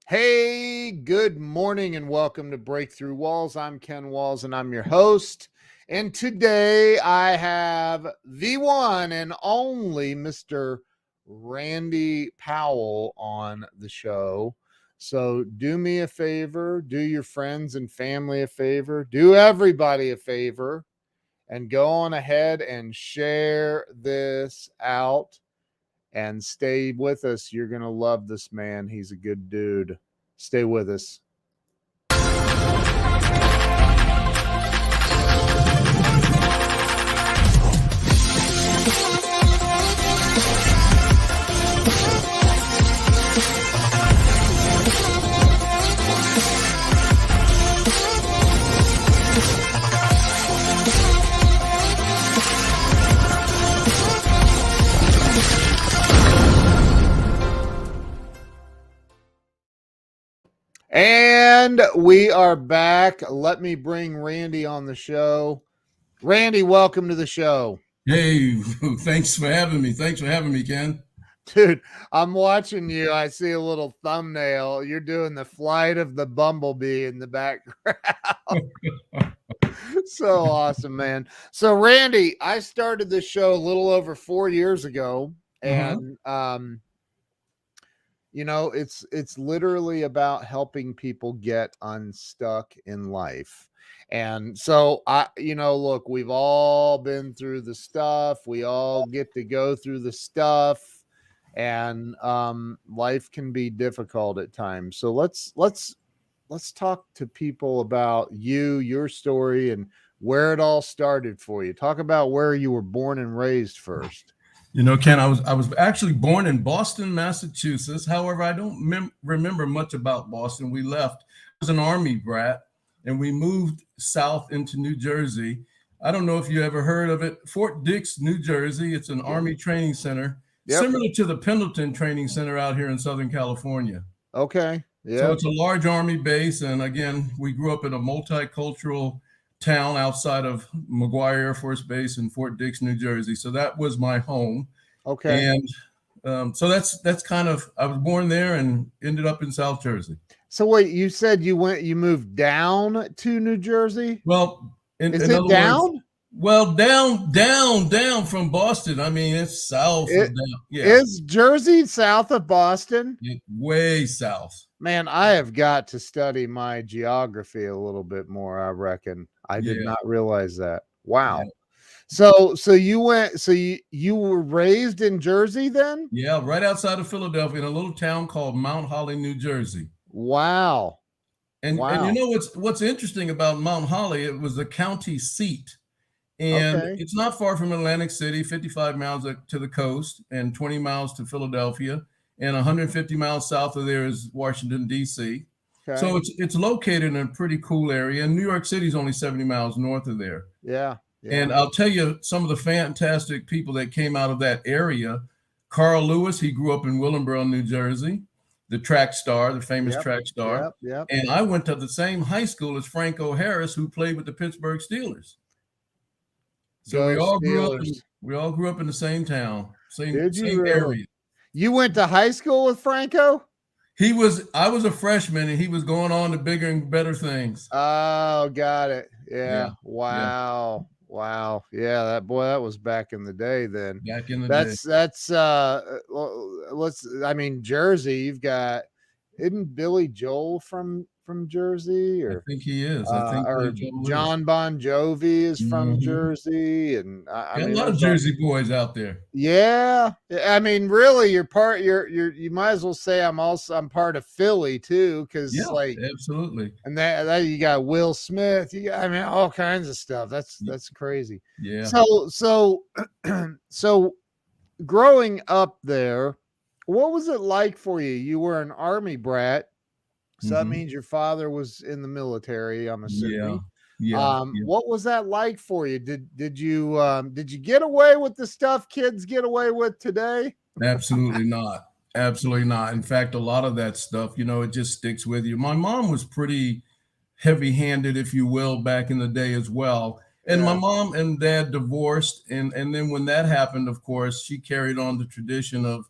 Hey, good morning and welcome to Breakthrough Walls. I'm Ken Walls and I'm your host. And today I have the one and only Mr. Randy Powell on the show. So do me a favor, do your friends and family a favor, do everybody a favor, and go on ahead and share this out. And stay with us. You're going to love this man. He's a good dude. Stay with us. And we are back. Let me bring Randy on the show. Randy, welcome to the show. Hey, thanks for having me. Thanks for having me, Ken. Dude, I'm watching you. I see a little thumbnail. You're doing the flight of the bumblebee in the background. So awesome, man. So Randy, I started this show a little over 4 years ago, and you know, it's literally about helping people get unstuck in life. And so look, we've all been through the stuff. We all get to go through the stuff, and life can be difficult at times. So let's talk to people about your story, and where it all started for you. Talk about where you were born and raised first. You know, Ken, I was actually born in Boston, Massachusetts. However, I don't remember much about Boston. We left. I was an Army brat, and we moved south into New Jersey. I don't know if you ever heard of it. Fort Dix, New Jersey. It's an Army training center, similar to the Pendleton Training Center out here in Southern California. Okay. Yeah. So it's a large Army base. And again, we grew up in a multicultural town outside of McGuire Air Force Base in Fort Dix, New Jersey. So that was my home. Okay. And so that's kind of, I was born there and ended up in South Jersey. So wait, you said you moved down to New Jersey? Well, is it down? Down from Boston. I mean, it's south of down. Yeah. Is Jersey south of Boston? Way south. Man, I have got to study my geography a little bit more, I reckon. I did not realize that. Wow. Yeah. So you were raised in Jersey then? Yeah, right outside of Philadelphia in a little town called Mount Holly, New Jersey. Wow. And you know what's interesting about Mount Holly, it was the county seat. And it's not far from Atlantic City, 55 miles to the coast and 20 miles to Philadelphia. And 150 miles south of there is Washington, D.C. Okay. So it's located in a pretty cool area. And New York City is only 70 miles north of there. Yeah. And I'll tell you some of the fantastic people that came out of that area. Carl Lewis, he grew up in Willingboro, New Jersey, the track star, the famous track star. Yep. And I went to the same high school as Franco Harris, who played with the Pittsburgh Steelers. So we all grew up in the same town, same area. You went to high school with Franco? I was a freshman and he was going on to bigger and better things. Oh, got it. Yeah. Wow. Yeah. Wow. Yeah, that was back in the day then. Back in the day. Jersey, you've got, isn't Billy Joel from Jersey? Or I think he is. I think or John Bon Jovi is from Jersey, and a lot of Jersey boys out there. Yeah, I mean, really, you might as well say I'm part of Philly too, because absolutely. And that you got Will Smith, all kinds of stuff. That's crazy. Yeah. So growing up there, what was it like for you? You were an Army brat. So that means your father was in the military, I'm assuming. Yeah. What was that like for you? Did you get away with the stuff kids get away with today? Absolutely not. Absolutely not. In fact, a lot of that stuff, it just sticks with you. My mom was pretty heavy-handed, if you will, back in the day as well. And my mom and dad divorced. And then when that happened, of course, she carried on the tradition of,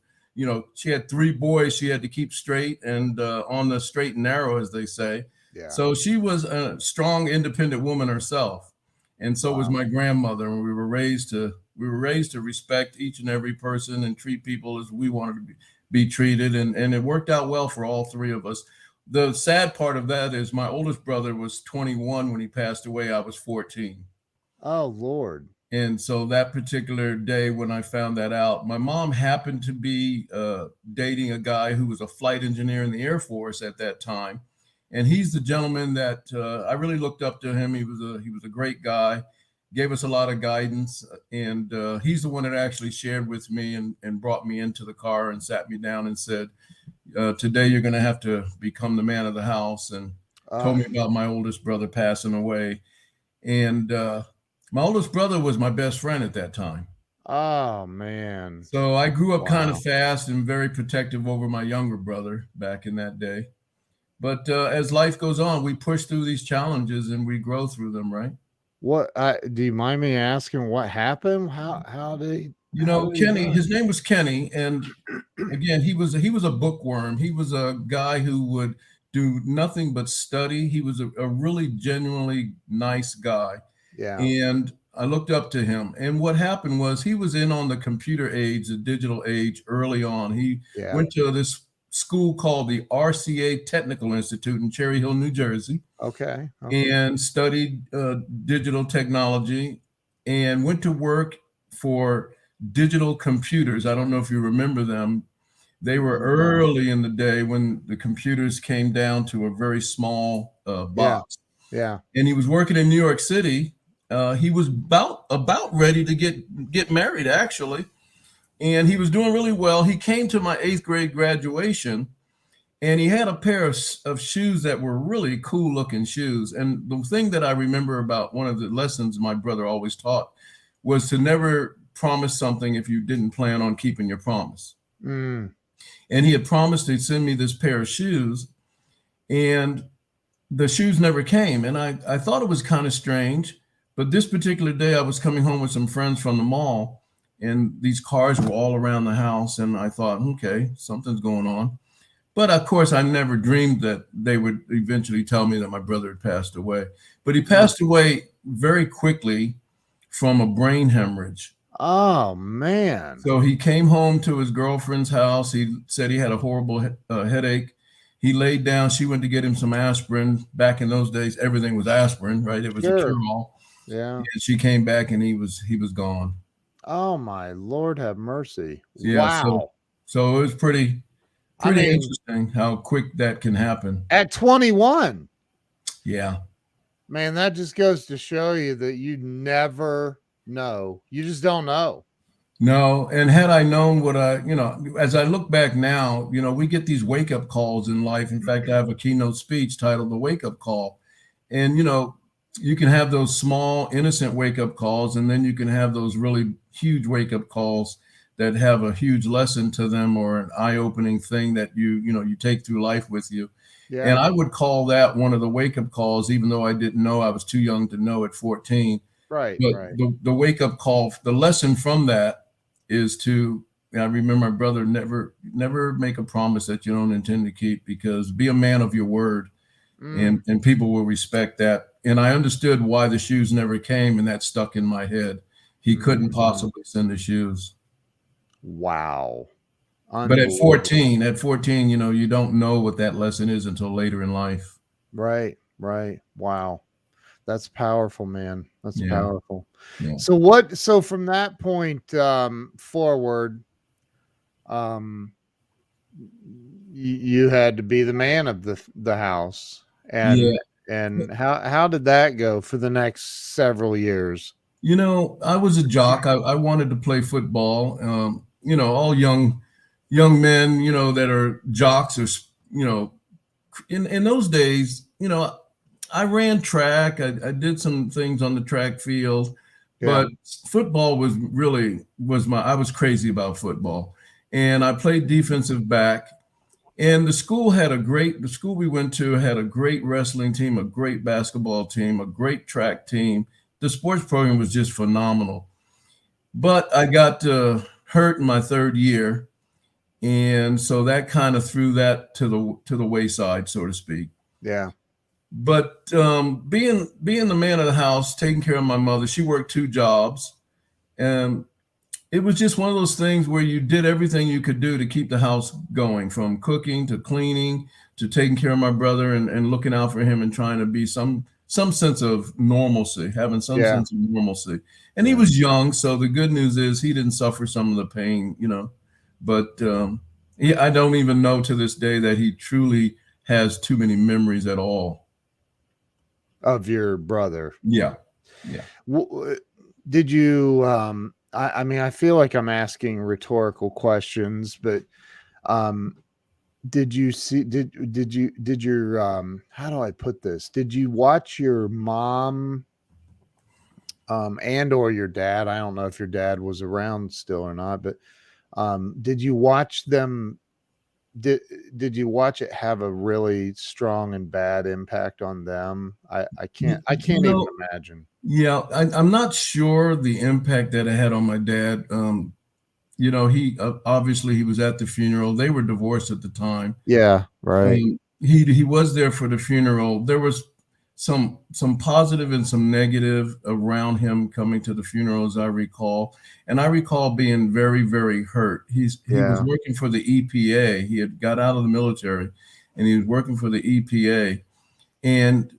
she had 3 boys she had to keep straight and on the straight and narrow, as they say. Yeah. So she was a strong, independent woman herself. And so was my grandmother. And we were raised to respect each and every person and treat people as we wanted to be treated. And it worked out well for all 3 of us. The sad part of that is my oldest brother was 21 when he passed away. I was 14. Oh, Lord. And so that particular day when I found that out, my mom happened to be dating a guy who was a flight engineer in the Air Force at that time. And he's the gentleman that I really looked up to him. He was a great guy, gave us a lot of guidance. And he's the one that actually shared with me and brought me into the car and sat me down and said, today you're going to have to become the man of the house, and told me about my oldest brother passing away. And my oldest brother was my best friend at that time. Oh, man. So I grew up kind of fast and very protective over my younger brother back in that day. But as life goes on, we push through these challenges and we grow through them, right? What do you mind me asking what happened? How did Kenny, his name was Kenny, and again, he was a bookworm. He was a guy who would do nothing but study. He was a really genuinely nice guy. Yeah. And I looked up to him. And what happened was he was in on the computer age, the digital age early on. He went to this school called the RCA Technical Institute in Cherry Hill, New Jersey. Okay. And studied digital technology and went to work for digital computers. I don't know if you remember them. They were early in the day when the computers came down to a very small box. Yeah. And he was working in New York City. He was about ready to get married, actually. And he was doing really well. He came to my 8th grade graduation, and he had a pair of shoes that were really cool looking shoes. And the thing that I remember about one of the lessons my brother always taught was to never promise something if you didn't plan on keeping your promise. And he had promised he'd send me this pair of shoes, and the shoes never came. And I thought it was kind of strange. But this particular day, I was coming home with some friends from the mall, and these cars were all around the house. And I thought, okay, something's going on. But of course, I never dreamed that they would eventually tell me that my brother had passed away. But he passed away very quickly from a brain hemorrhage. Oh, man. So he came home to his girlfriend's house. He said he had a horrible headache. He laid down. She went to get him some aspirin. Back in those days, everything was aspirin, right? It was a cure-all. Yeah. And she came back, and he was gone. Oh, my Lord, have mercy. Yeah, wow. So it was pretty interesting how quick that can happen. At 21. Yeah. Man, that just goes to show you that you never know. You just don't know. No. And had I known what as I look back now, we get these wake up calls in life. In fact, I have a keynote speech titled The Wake Up Call. And, you can have those small, innocent wake up calls, and then you can have those really huge wake up calls that have a huge lesson to them or an eye opening thing that you take through life with you. Yeah. And I would call that one of the wake up calls, even though I didn't know. I was too young to know at 14. Right. But right. The wake up call, the lesson from that is I remember my brother, never make a promise that you don't intend to keep, because be a man of your word, and people will respect that. And I understood why the shoes never came, and that stuck in my head. He couldn't possibly send the shoes. Wow. But at 14, you don't know what that lesson is until later in life. Right. Wow. That's powerful, man. That's powerful. Yeah. So from that point forward, you had to be the man of the house. And how did that go for the next several years? I was a jock. I wanted to play football. All young men, that are jocks, or in those days, I ran track. I did some things on the track field, but football I was crazy about football, and I played defensive back. And the school we went to had a great wrestling team, a great basketball team, a great track team. The sports program was just phenomenal. But I got hurt in my 3rd year, And so that kind of threw that to the wayside, so to speak. Yeah. But being the man of the house, taking care of my mother, she worked 2 jobs, and it was just one of those things where you did everything you could do to keep the house going, from cooking to cleaning to taking care of my brother and looking out for him and trying to be some sense of normalcy, having some Yeah. sense of normalcy. And he was young, so the good news is he didn't suffer some of the pain, you know. But I don't even know to this day that he truly has too many memories at all. Of your brother. Yeah. Did you I mean, I feel like I'm asking rhetorical questions, but did you how do I put this? Did you watch your mom and or your dad? I don't know if your dad was around still or not, but did you watch them? Did you watch it have a really strong and bad impact on them? I can't even imagine. Yeah, I'm not sure the impact that it had on my dad. You know, he obviously he was at the funeral. They were divorced at the time. Yeah, right. He was there for the funeral. There was some positive and some negative around him coming to the funeral, as I recall. And I recall being very, very hurt. He was working for the EPA. He had got out of the military, and he was working for the EPA. And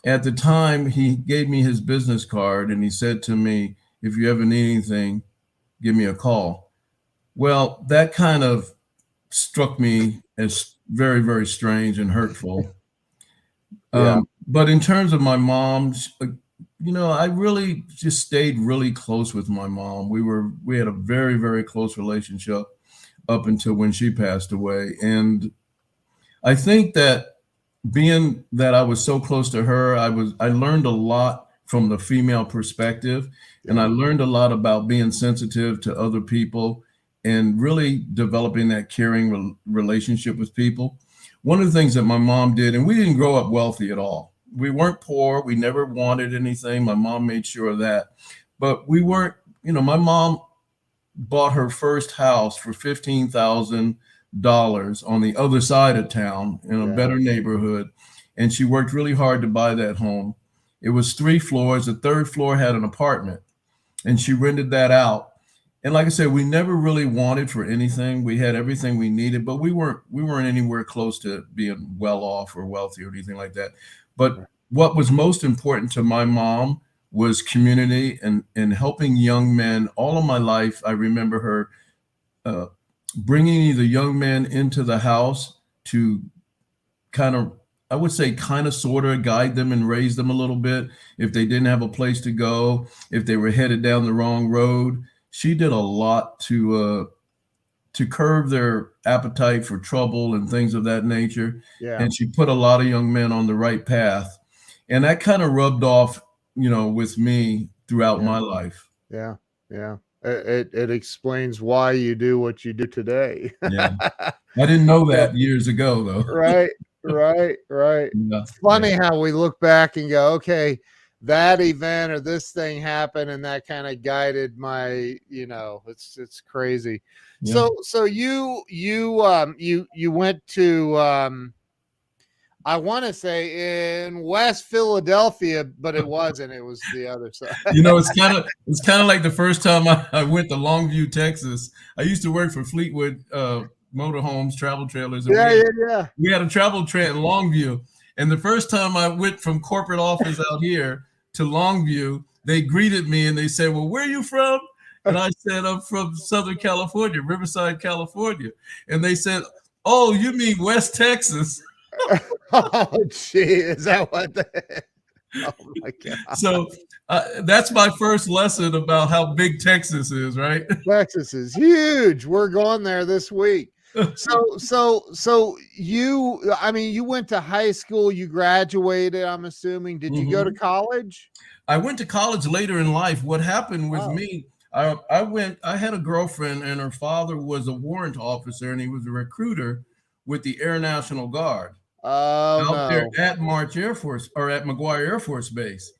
at the time, he gave me his business card, and he said to me, "If you ever need anything, give me a call." Well, that kind of struck me as very, very strange and hurtful. But in terms of my mom, you know, I really just stayed really close with my mom. We had a very, very close relationship up until when she passed away. And I think that being that I was so close to her, I learned a lot from the female perspective, and I learned a lot about being sensitive to other people and really developing that caring relationship with people. One of the things that my mom did, and we didn't grow up wealthy at all. We weren't poor. We never wanted anything. My mom made sure of that. But we weren't, you know, my mom bought her first house for $15,000 on the other side of town in a better neighborhood. And she worked really hard to buy that home. It was 3 floors. The 3rd floor had an apartment, and she rented that out. And like I said, we never really wanted for anything. We had everything we needed, but we weren't anywhere close to being well off or wealthy or anything like that. But what was most important to my mom was community and helping young men. All of my life, I remember her bringing either young men into the house to kind of, I would say, kind of sort of guide them and raise them a little bit. If they didn't have a place to go, if they were headed down the wrong road, she did a lot to curb their appetite for trouble and things of that nature. And she put a lot of young men on the right path. And that kind of rubbed off, you know, with me throughout my life. Yeah. It explains why you do what you do today. I didn't know that years ago, though. Right. It's funny how we look back and go, okay, that event or this thing happened, and that kind of guided my, you know, it's crazy. So you went to I want to say in West Philadelphia, but it wasn't. It was the other side. You know, it's kind of like the first time I went to Longview, Texas. I used to work for Fleetwood motorhomes, travel trailers. And we had a travel trailer in Longview. And the first time I went from corporate office out here to Longview, they greeted me and they said, "Well, where are you from?" And I said, "I'm from Southern California, Riverside, California." And they said, "Oh, you mean West Texas?" Oh, gee, is that what? Oh my God! So that's my first lesson about how big Texas is, right? Texas is huge. We're going there this week. So you, I mean, you went to high school, you graduated, I'm assuming. Did you go to college? I went to college later in life. What happened with me, I had a girlfriend, and her father was a warrant officer, and he was a recruiter with the Air National Guard. Out there at March Air Force, or at McGuire Air Force Base.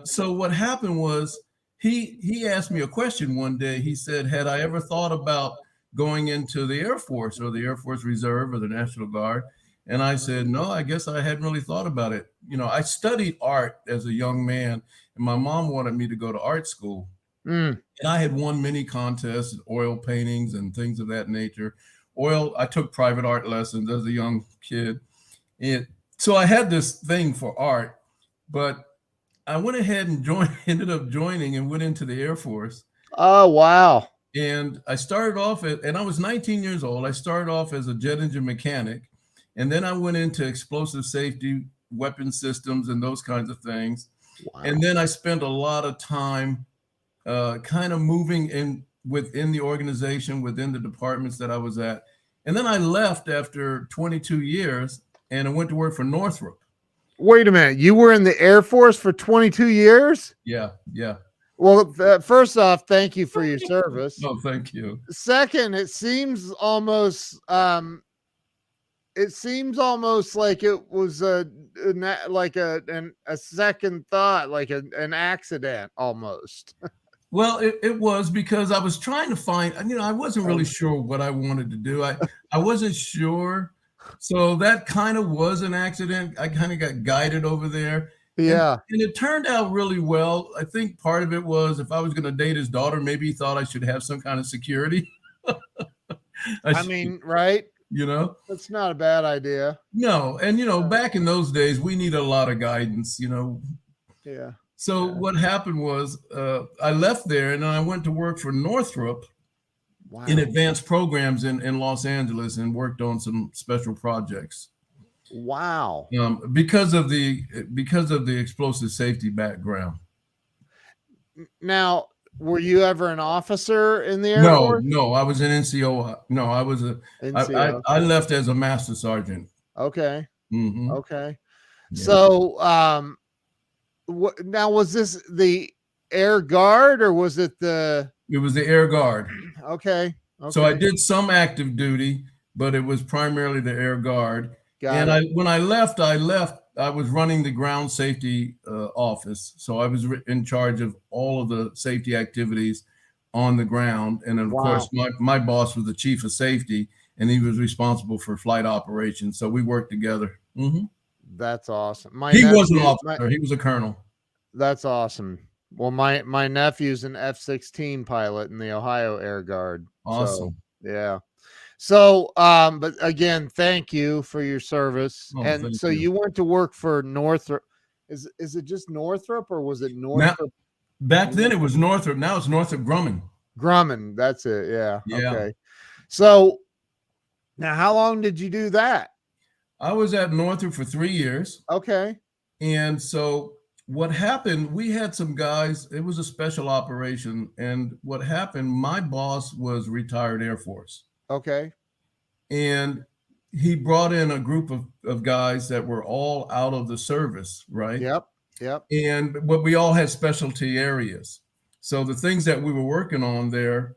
So what happened was he asked me a question one day. He said, "Had I ever thought about going into the Air Force or the Air Force Reserve or the National Guard. And I said, no, I guess I hadn't really thought about it. You know, I studied art as a young man, and my mom wanted me to go to art school. Mm. And I had won many contests, oil paintings and things of that nature. I took private art lessons as a young kid. And so I had this thing for art, but I went ahead and ended up joining and went into the Air Force. Oh, wow. And I started off and I was 19 years old. I started off as a jet engine mechanic. And then I went into explosive safety, weapon systems, and those kinds of things. Wow. And then I spent a lot of time kind of moving within the organization, within the departments that I was at. And then I left after 22 years and I went to work for Northrop. Wait a minute. You were in the Air Force for 22 years? Yeah. Well, first off, thank you for your service. Oh, thank you. Second, it seems almost like it was a second thought, like an accident almost. Well, it was because I was trying to find, I wasn't really sure what I wanted to do. I wasn't sure. So that kind of was an accident. I kind of got guided over there. Yeah. And it turned out really well. I think part of it was if I was going to date his daughter, maybe he thought I should have some kind of security. Right? That's not a bad idea. No. And, back in those days, we need a lot of guidance, Yeah. So what happened was I left there and then I went to work for Northrop in advanced programs in Los Angeles and worked on some special projects. Wow. Because of the explosive safety background. Now, were you ever an officer in the Air Force? No, I was an NCO. No, I was NCO. I left as a master sergeant. Okay. Mm-hmm. Okay. Yeah. So, now was this the Air Guard or was it It was the Air Guard. Okay. So I did some active duty, but it was primarily the Air Guard. When I left, I was running the ground safety office. So I was in charge of all of the safety activities on the ground. And then, of course, my boss was the chief of safety, and he was responsible for flight operations. So we worked together. Mm-hmm. That's awesome. He was an officer. He was a colonel. That's awesome. Well, my nephew's an F-16 pilot in the Ohio Air Guard. Awesome. So, yeah. So, but again, thank you for your service. And so you went to work for Northrop. Is it just Northrop or was it Northrop? Back then it was Northrop. Now it's Northrop Grumman. Grumman. That's it. Yeah. Okay. So now how long did you do that? I was at Northrop for 3 years. Okay. And so what happened, we had some guys, it was a special operation. And what happened, my boss was retired Air Force. Okay. And he brought in a group of guys that were all out of the service, right? Yep. But we all had specialty areas. So the things that we were working on there,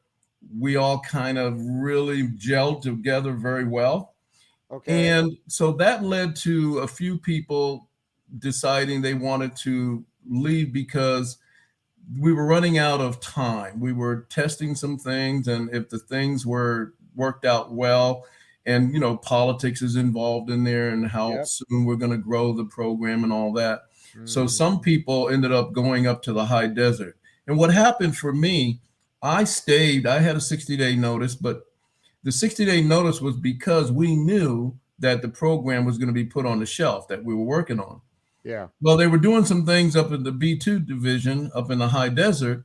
we all kind of really gelled together very well. Okay. And so that led to a few people deciding they wanted to leave because we were running out of time. We were testing some things, and if the things worked out well, and politics is involved in there, and how soon we're going to grow the program and all that. So some people ended up going up to the high desert. And what happened for me, I stayed. I had a 60-day notice, but the 60-day notice was because we knew that the program was going to be put on the shelf that we were working on. Yeah. Well, they were doing some things up in the B2 division up in the high desert.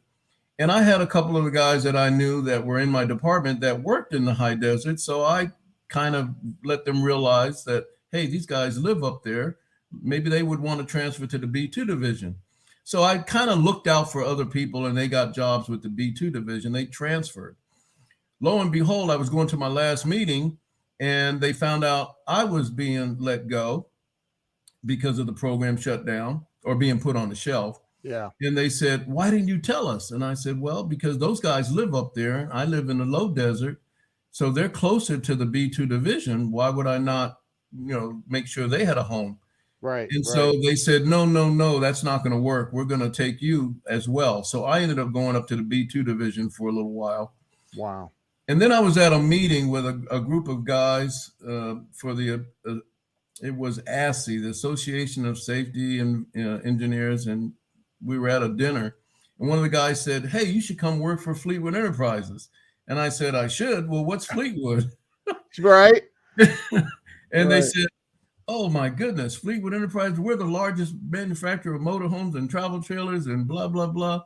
And I had a couple of the guys that I knew that were in my department that worked in the high desert. So I kind of let them realize that, hey, these guys live up there. Maybe they would want to transfer to the B2 division. So I kind of looked out for other people, and they got jobs with the B2 division. They transferred. Lo and behold, I was going to my last meeting, and they found out I was being let go because of the program shut down or being put on the shelf. Yeah. And they said, why didn't you tell us? And I said, well, because those guys live up there. I live in the low desert. So they're closer to the B2 division. Why would I not, make sure they had a home? Right. And so they said, no, that's not going to work. We're going to take you as well. So I ended up going up to the B2 division for a little while. Wow. And then I was at a meeting with a group of guys for the it was ASSE, the Association of Safety and Engineers, and we were at a dinner. And one of the guys said, "Hey, you should come work for Fleetwood Enterprises." And I said, "I should." "Well, what's Fleetwood?" Right. And they said, "Oh my goodness, Fleetwood Enterprises, we're the largest manufacturer of motorhomes and travel trailers and blah, blah, blah.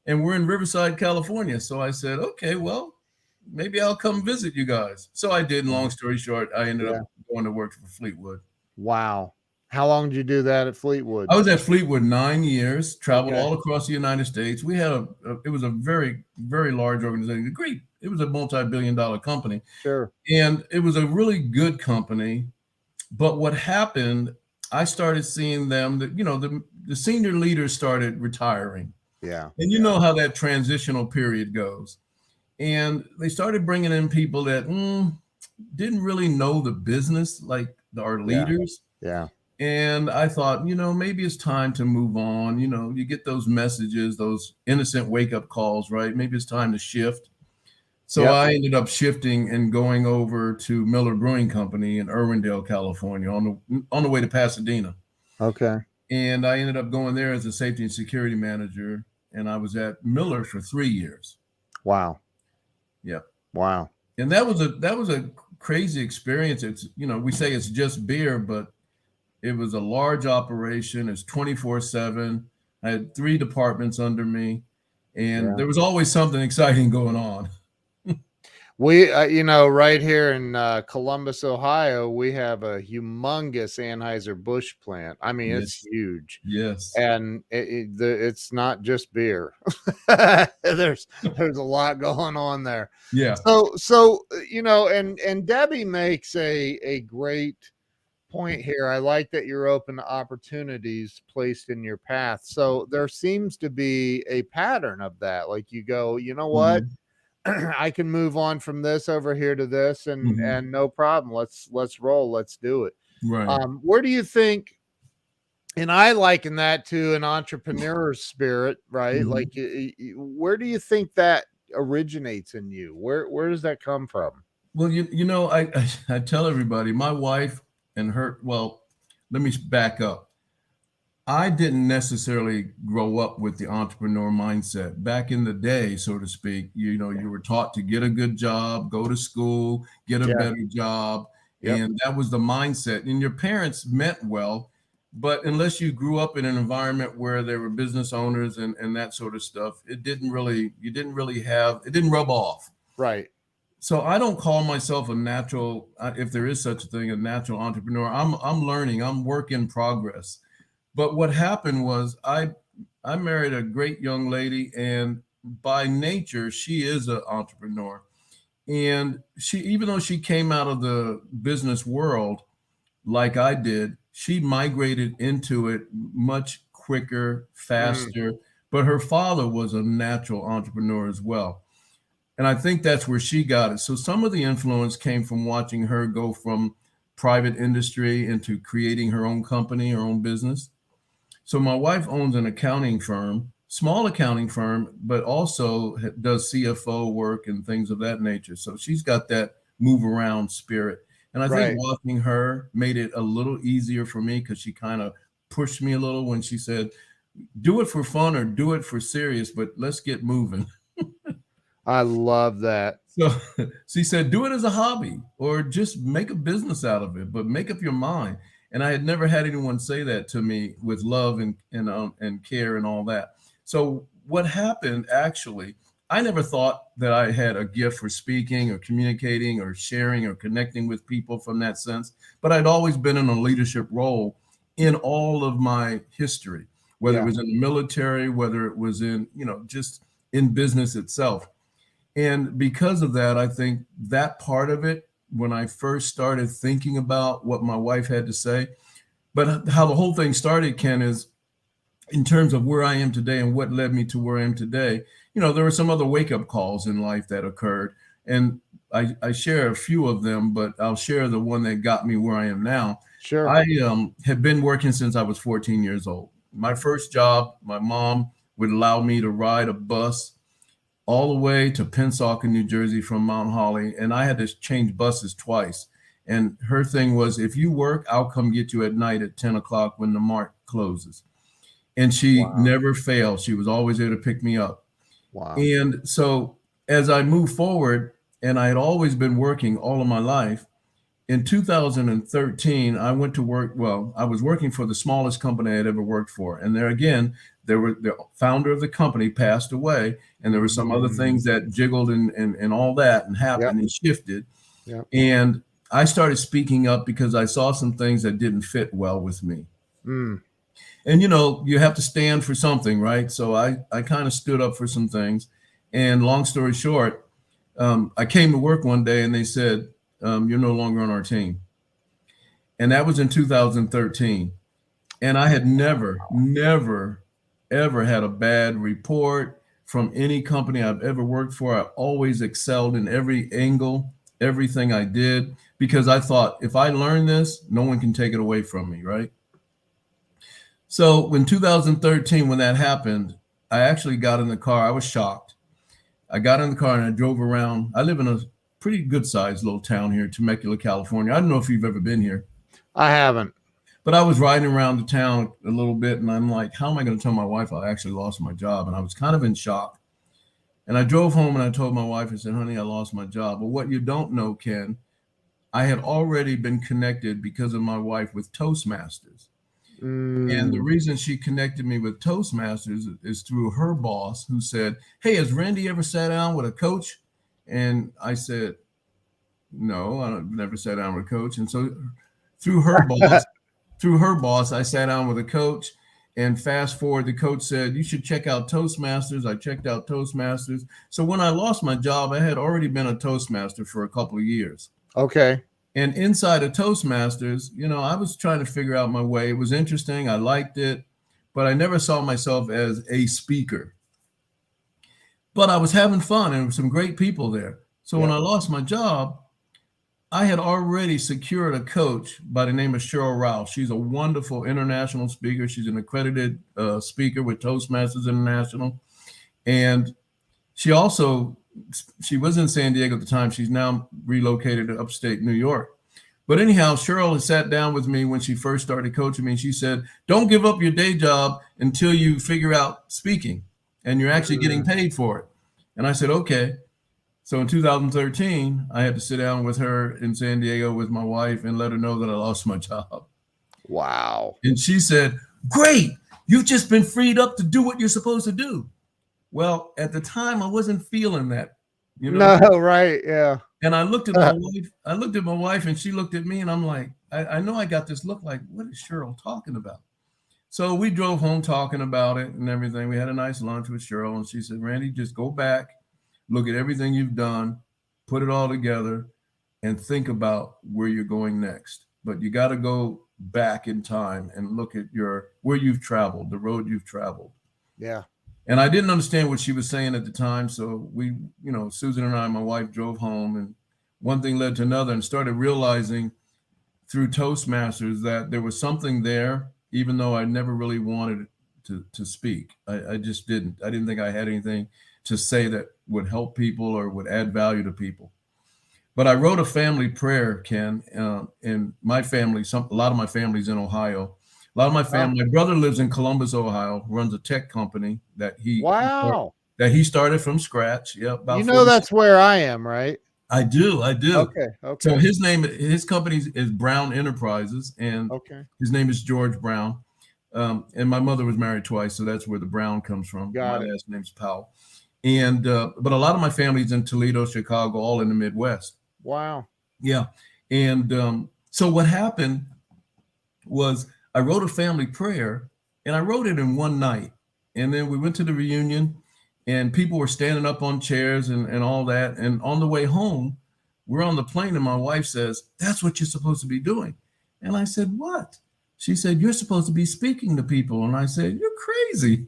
And we're in Riverside, California." So I said, "Okay, well, maybe I'll come visit you guys." So I did. And long story short, I ended up going to work for Fleetwood. Wow. How long did you do that at Fleetwood? I was at Fleetwood 9 years, traveled all across the United States. We had it was a very, very large organization. It was a multi-billion-dollar company. Sure. And it was a really good company. But what happened, I started seeing them that, the senior leaders started retiring. Yeah. And you know how that transitional period goes. And they started bringing in people that didn't really know the business like our leaders. Yeah. And I thought, maybe it's time to move on. You get those messages, those innocent wake-up calls, right? Maybe it's time to shift. So I ended up shifting and going over to Miller Brewing Company in Irwindale, California, on the way to Pasadena. Okay. And I ended up going there as a safety and security manager, and I was at Miller for 3 years. Wow. Yeah. Wow. And that was a crazy experience. It's, we say it's just beer, but it was a large operation. It's 24/7. I had 3 departments under me, and there was always something exciting going on. We, right here in Columbus, Ohio, we have a humongous Anheuser-Busch plant. I mean, it's huge. Yes. And it's not just beer. There's a lot going on there. Yeah. So and Debbie makes a great point here. I like that you're open to opportunities placed in your path. So there seems to be a pattern of that. Like you go, you know what? I can move on from this over here to this and no problem. Let's roll. Let's do it. Right. Where do you think, and I liken that to an entrepreneur's spirit, right? Like where do you think that originates in you? Where does that come from? Well, I tell everybody, my wife and her, well, let me back up. I didn't necessarily grow up with the entrepreneur mindset. Back in the day, so to speak, you were taught to get a good job, go to school, get a better job. And that was the mindset. And your parents meant well, but unless you grew up in an environment where there were business owners and that sort of stuff, it didn't rub off. Right. So I don't call myself a natural, if there is such a thing, a natural entrepreneur. I'm learning, I'm work in progress. But what happened was I married a great young lady, and by nature, she is an entrepreneur. And even though she came out of the business world like I did, she migrated into it much quicker, faster. But her father was a natural entrepreneur as well. And I think that's where she got it. So some of the influence came from watching her go from private industry into creating her own company, her own business. So my wife owns an accounting firm, small accounting firm, but also does CFO work and things of that nature. So she's got that move around spirit. And I think watching her made it a little easier for me, because she kind of pushed me a little when she said, do it for fun or do it for serious, but let's get moving. I love that. So she said, do it as a hobby or just make a business out of it, but make up your mind. And I had never had anyone say that to me with love and care and all that. So what happened, actually, I never thought that I had a gift for speaking or communicating or sharing or connecting with people from that sense. But I'd always been in a leadership role in all of my history, whether it was in the military, whether it was in, just in business itself. And because of that, I think that part of it, when I first started thinking about what my wife had to say, but how the whole thing started, Ken, is in terms of where I am today and what led me to where I am today. There were some other wake-up calls in life that occurred, and I share a few of them, but I'll share the one that got me where I am now. Sure. I have been working since I was 14 years old. My first job, my mom would allow me to ride a bus all the way to Pensacola, New Jersey from Mount Holly. And I had to change buses twice. And her thing was, if you work, I'll come get you at night at 10 o'clock when the mart closes. And she never failed. She was always there to pick me up. Wow. And so as I moved forward, and I had always been working all of my life, in 2013, I went to work. Well, I was working for the smallest company I had ever worked for. And there again, the founder of the company passed away, and there were some other things that jiggled and all that and happened and shifted. Yep. And I started speaking up because I saw some things that didn't fit well with me. And, you know, you have to stand for something, right? So I kind of stood up for some things. And long story short, I came to work one day and they said, you're no longer on our team. And that was in 2013. And I had never, ever had a bad report from any company I've ever worked for. I always excelled in every angle, everything I did, because I thought if I learn this, no one can take it away from me, right? So in 2013, when that happened, I actually got in the car. I was shocked. I got in the car and I drove around. I live in a pretty good sized little town here, Temecula, California. I don't know if you've ever been here. I haven't. But I was riding around the town a little bit and I'm like, how am I going to tell my wife I actually lost my job? And I was kind of in shock. And I drove home and I told my wife, I said, honey, I lost my job. But what you don't know, Ken, I had already been connected because of my wife with Toastmasters. And the reason she connected me with Toastmasters is through her boss, who said, hey, has Randy ever sat down with a coach? And I said, no, I've never sat down with a coach. And so through her boss, I sat down with a coach. And fast forward, the coach said, you should check out Toastmasters. I checked out Toastmasters. So when I lost my job, I had already been a Toastmaster for a couple of years. Okay. And inside of Toastmasters, you know, I was trying to figure out my way. It was interesting. I liked it, but I never saw myself as a speaker. But I was having fun and there were some great people there. So when I lost my job, I had already secured a coach by the name of Cheryl Rouse. She's a wonderful international speaker. She's an accredited speaker with Toastmasters International. And she was in San Diego at the time. She's now relocated to upstate New York. But anyhow, Cheryl had sat down with me when she first started coaching me. And she said, don't give up your day job until you figure out speaking and you're actually getting paid for it. And I said, okay. So in 2013, I had to sit down with her in San Diego with my wife and let her know that I lost my job. Wow. And she said, great, you've just been freed up to do what you're supposed to do. Well, at the time, I wasn't feeling that, you know. No, right, yeah. And I looked at my wife. I looked at my wife, and she looked at me, and I'm like, I know I got this look like, what is Cheryl talking about? So we drove home talking about it and everything. We had a nice lunch with Cheryl, and she said, Randy, just go back, look at everything you've done, put it all together, and think about where you're going next. But you got to go back in time and look at where you've traveled, the road you've traveled. Yeah. And I didn't understand what she was saying at the time. So we, you know, Susan and I, my wife, drove home, and one thing led to another, and started realizing through Toastmasters that there was something there, even though I never really wanted to speak. I just didn't. I didn't think I had anything to say that would help people or would add value to people. But I wrote a family prayer, Ken, and my family, a lot of my family's in Ohio. A lot of my family, my brother lives in Columbus, Ohio, runs a tech company that he started from scratch. Yeah, you know that's where I am, right? I do. Okay. So his company is Brown Enterprises, and his name is George Brown. And my mother was married twice, so that's where the Brown comes from. My last name's Powell. And but a lot of my family's in Toledo, Chicago, all in the Midwest. Wow. Yeah. And so what happened was I wrote a family prayer, and I wrote it in one night. And then we went to the reunion, and people were standing up on chairs and all that. And on the way home, we're on the plane, and my wife says, that's what you're supposed to be doing. And I said, what? She said, you're supposed to be speaking to people. And I said, you're crazy.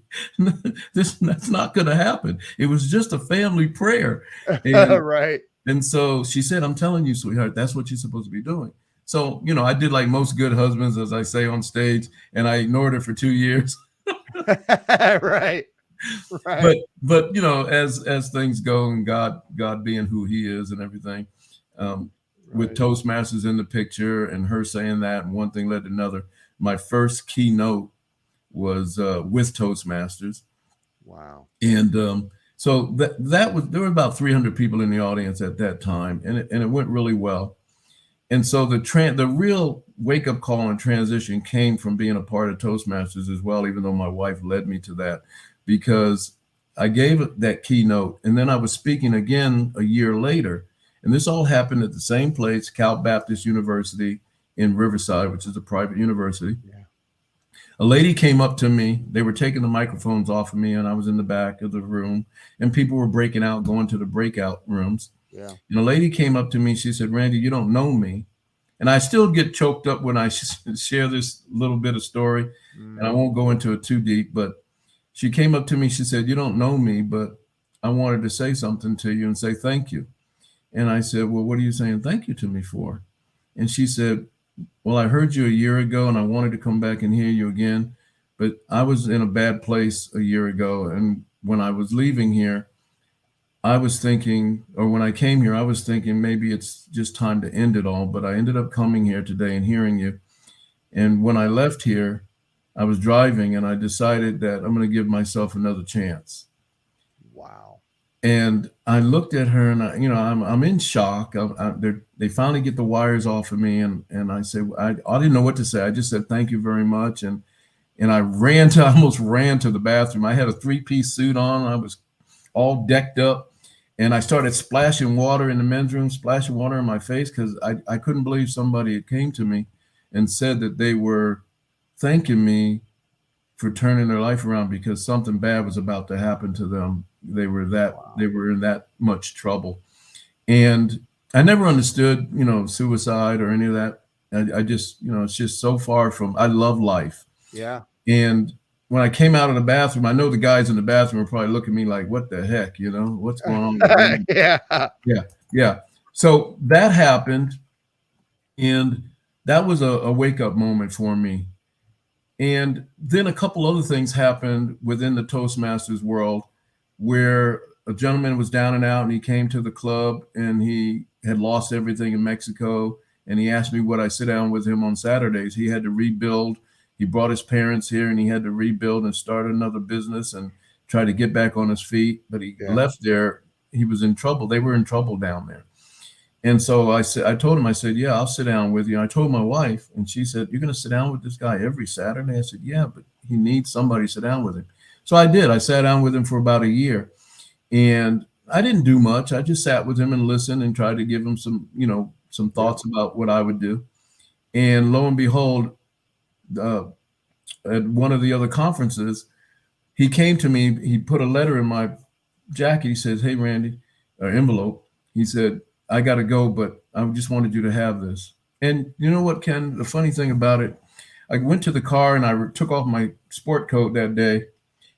That's not going to happen. It was just a family prayer. And, right. And so she said, I'm telling you, sweetheart, that's what you're supposed to be doing. So, you know, I did like most good husbands, as I say on stage, and I ignored her for 2 years. Right. Right. But you know, as things go, and God being who He is and everything, with Right. Toastmasters in the picture and her saying that, and one thing led to another. My first keynote was with Toastmasters, Wow. and so that was, there were about 300 people in the audience at that time, and it went really well. And so the real wake up call and transition came from being a part of Toastmasters as well, even though my wife led me to that, because I gave that keynote, and then I was speaking again a year later, and this all happened at the same place, Cal Baptist University in Riverside, which is a private university. Yeah. A lady came up to me. They were taking the microphones off of me, and I was in the back of the room, and people were breaking out, going to the breakout rooms. Yeah. And a lady came up to me. She said, "Randy, you don't know me." And I still get choked up when I share this little bit of story, and I won't go into it too deep. But she came up to me. She said, "You don't know me, but I wanted to say something to you and say thank you." And I said, "Well, what are you saying thank you to me for?" And she said, "Well, I heard you a year ago, and I wanted to come back and hear you again, but I was in a bad place a year ago, and when I was leaving here, I was thinking, or when I came here, I was thinking maybe it's just time to end it all, but I ended up coming here today and hearing you. And when I left here, I was driving and I decided that I'm going to give myself another chance." Wow. And I looked at her, and I'm in shock. They finally get the wires off of me, and I said, I didn't know what to say. I just said thank you very much, and I almost ran to the bathroom. I had a 3-piece suit on. I was all decked up, and I started splashing water in the men's room, splashing water in my face, because I couldn't believe somebody had came to me and said that they were thanking me for turning their life around because something bad was about to happen to them. They were in that much trouble. And I never understood, suicide or any of that. I just, it's just so far from, I love life. Yeah. And when I came out of the bathroom, I know the guys in the bathroom were probably looking at me like, what the heck, what's going on with me? Yeah. So that happened. And that was a wake-up moment for me. And then a couple other things happened within the Toastmasters world, where a gentleman was down and out, and he came to the club, and he had lost everything in Mexico. And he asked me would I sit down with him on Saturdays. He had to rebuild. He brought his parents here, and he had to rebuild and start another business and try to get back on his feet. But he left there. He was in trouble. They were in trouble down there. And so I told him, I said, yeah, I'll sit down with you. And I told my wife, and she said, you're going to sit down with this guy every Saturday? I said, yeah, but he needs somebody to sit down with him. So I did. I sat down with him for about a year, and I didn't do much. I just sat with him and listened and tried to give him some thoughts about what I would do. And lo and behold, at one of the other conferences, he came to me. He put a letter in my jacket. He says, hey, Randy, or envelope. He said, I got to go, but I just wanted you to have this. And you know what, Ken? The funny thing about it, I went to the car and I took off my sport coat that day.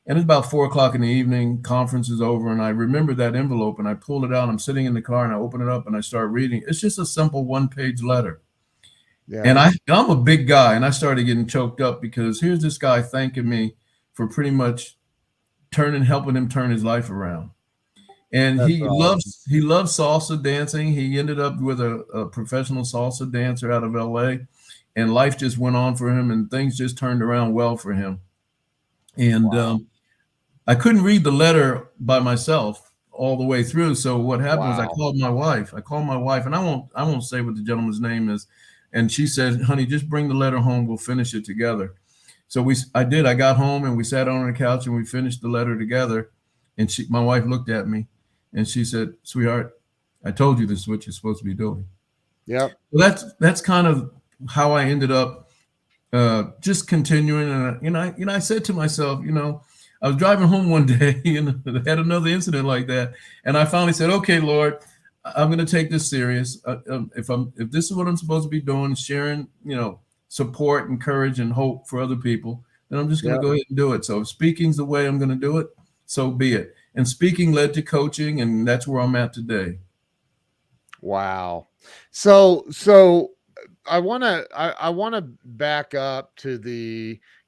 And it's about 4:00 in the evening, conference is over. And I remember that envelope, and I pulled it out. I'm sitting in the car and I open it up and I start reading. It's just a simple 1-page letter. Yeah. And I'm a big guy, and I started getting choked up because here's this guy thanking me for pretty much helping him turn his life around. And he loves salsa dancing. He ended up with a professional salsa dancer out of LA, and life just went on for him, and things just turned around well for him. And I couldn't read the letter by myself all the way through. So what happened was I called my wife, and I won't say what the gentleman's name is. And she said, honey, just bring the letter home. We'll finish it together. So I did. I got home and we sat on the couch and we finished the letter together. And my wife looked at me and she said, sweetheart, I told you this is what you're supposed to be doing. Yeah. So that's kind of how I ended up just continuing. And I said to myself, I was driving home one day and I had another incident like that. And I finally said, okay, Lord, I'm going to take this serious. If this is what I'm supposed to be doing, sharing, support and courage and hope for other people, then I'm just going to go ahead and do it. So if speaking's the way I'm going to do it, so be it. And speaking led to coaching, and that's where I'm at today. Wow. So I want to back up to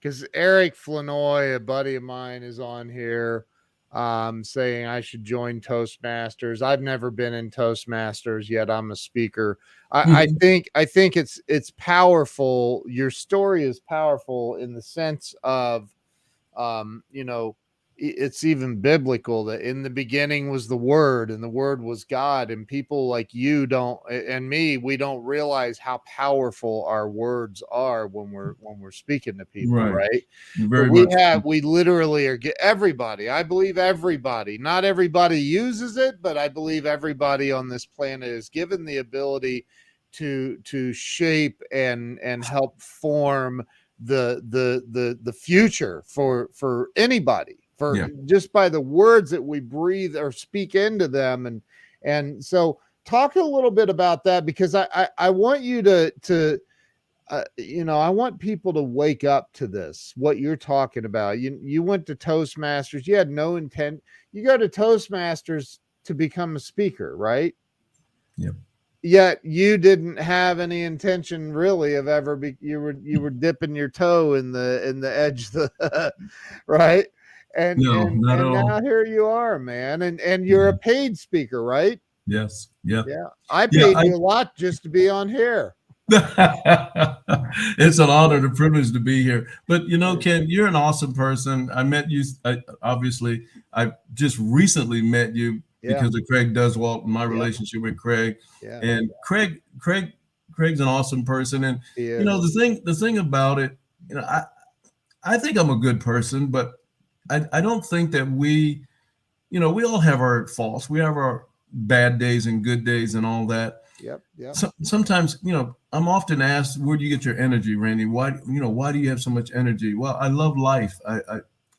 because Eric Flanoy, a buddy of mine, is on here saying I should join Toastmasters. I've never been in Toastmasters yet. I'm a speaker. Mhm. I think it's powerful. Your story is powerful in the sense of you know, it's even biblical that in the beginning was the word and the word was God, and people like you don't and me, we don't realize how powerful our words are when we're speaking to people, Right. right? But Very much. we literally are everybody, I believe everybody, not everybody uses it, but I believe everybody on this planet is given the ability to shape and help form the future for anybody, for Yeah. just by the words that we breathe or speak into them. And so talk a little bit about that, because I want you to I want people to wake up to this, what you're talking about. You went to Toastmasters, you had no intent, you go to Toastmasters to become a speaker, right? Yep. Yet you didn't have any intention really of ever you were dipping your toe in the edge of the right, No, not at and all. now here you are, man, and you're Yeah. a paid speaker, right? Yes. Yeah. Yeah, I Yeah. paid you a lot just to be on here. It's an honor and a privilege to be here. But Yeah, Ken, you're an awesome person. I met you. Obviously, I just recently met you yeah, because of Craig Duswalt and my yeah, relationship with Craig. yeah, And Craig's an awesome person. And he the is. thing about it, I think I'm a good person, but I don't think that we all have our faults. We have our bad days and good days and all that. Yep, yep, Sometimes, I'm often asked, where do you get your energy, Randy? Why do you have so much energy? Well, I love life.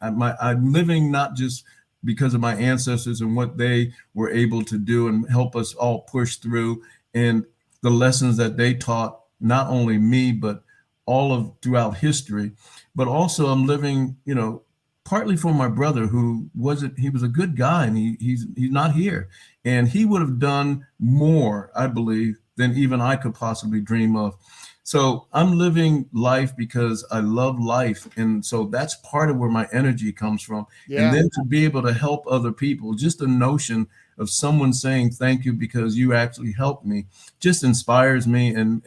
I'm living not just because of my ancestors and what they were able to do and help us all push through, and the lessons that they taught, not only me, but all of throughout history, but also I'm living, partly for my brother he was a good guy, and he's not here, and he would have done more, I believe, than even I could possibly dream of. So I'm living life because I love life, and so that's part of where my energy comes from. And yeah. then to be able to help other people, just the notion of someone saying thank you because you actually helped me, just inspires me, and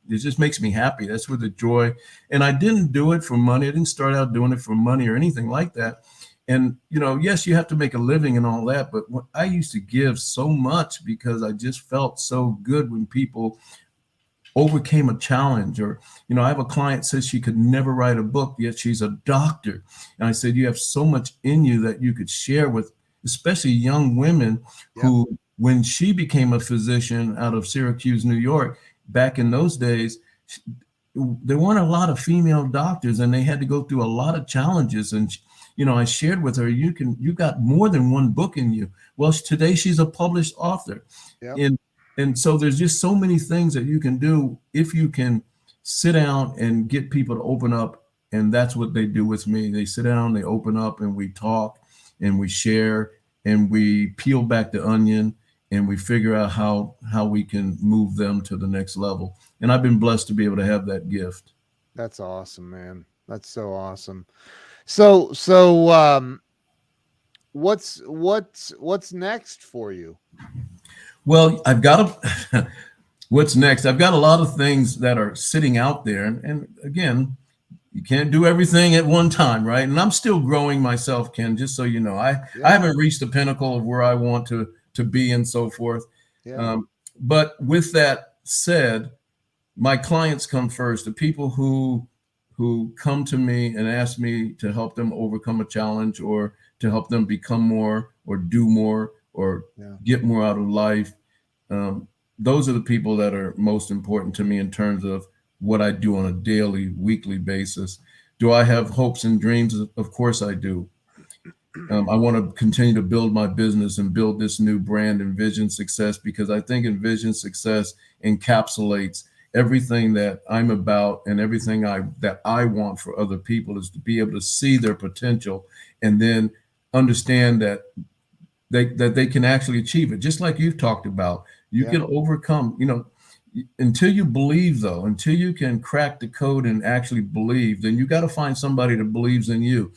it just makes me happy. That's where the joy. And I didn't do it for money. I didn't start out doing it for money or anything like that. And yes, you have to make a living and all that, but I used to give so much because I just felt so good when people overcame a challenge. Or I have a client says she could never write a book, yet she's a doctor, and I said, you have so much in you that you could share with especially young women Yep. who, when she became a physician out of Syracuse, New York, back in those days, there weren't a lot of female doctors, and they had to go through a lot of challenges. And I shared with her, you got more than one book in you. Well, today she's a published author. Yep. And so there's just so many things that you can do if you can sit down and get people to open up. And that's what they do with me. They sit down, they open up, and we talk and we share and we peel back the onion, and we figure out how we can move them to the next level. And I've been blessed to be able to have that gift. That's awesome, man. That's so awesome. So what's next for you? Well, what's next? I've got a lot of things that are sitting out there. And again, you can't do everything at one time, right? And I'm still growing myself, Ken, just so you know. I haven't reached the pinnacle of where I want to be and so forth. Yeah. But with that said, my clients come first. The people who come to me and ask me to help them overcome a challenge, or to help them become more, or do more, or get more out of life. Those are the people that are most important to me in terms of what I do on a daily, weekly basis. Do I have hopes and dreams? Of course I do. I want to continue to build my business and build this new brand, Envision Success, because I think Envision Success encapsulates everything that I'm about, and everything that I want for other people is to be able to see their potential, and then understand that they can actually achieve it. Just like you've talked about, you can overcome, until you believe, though, until you can crack the code and actually believe, then you got to find somebody that believes in you.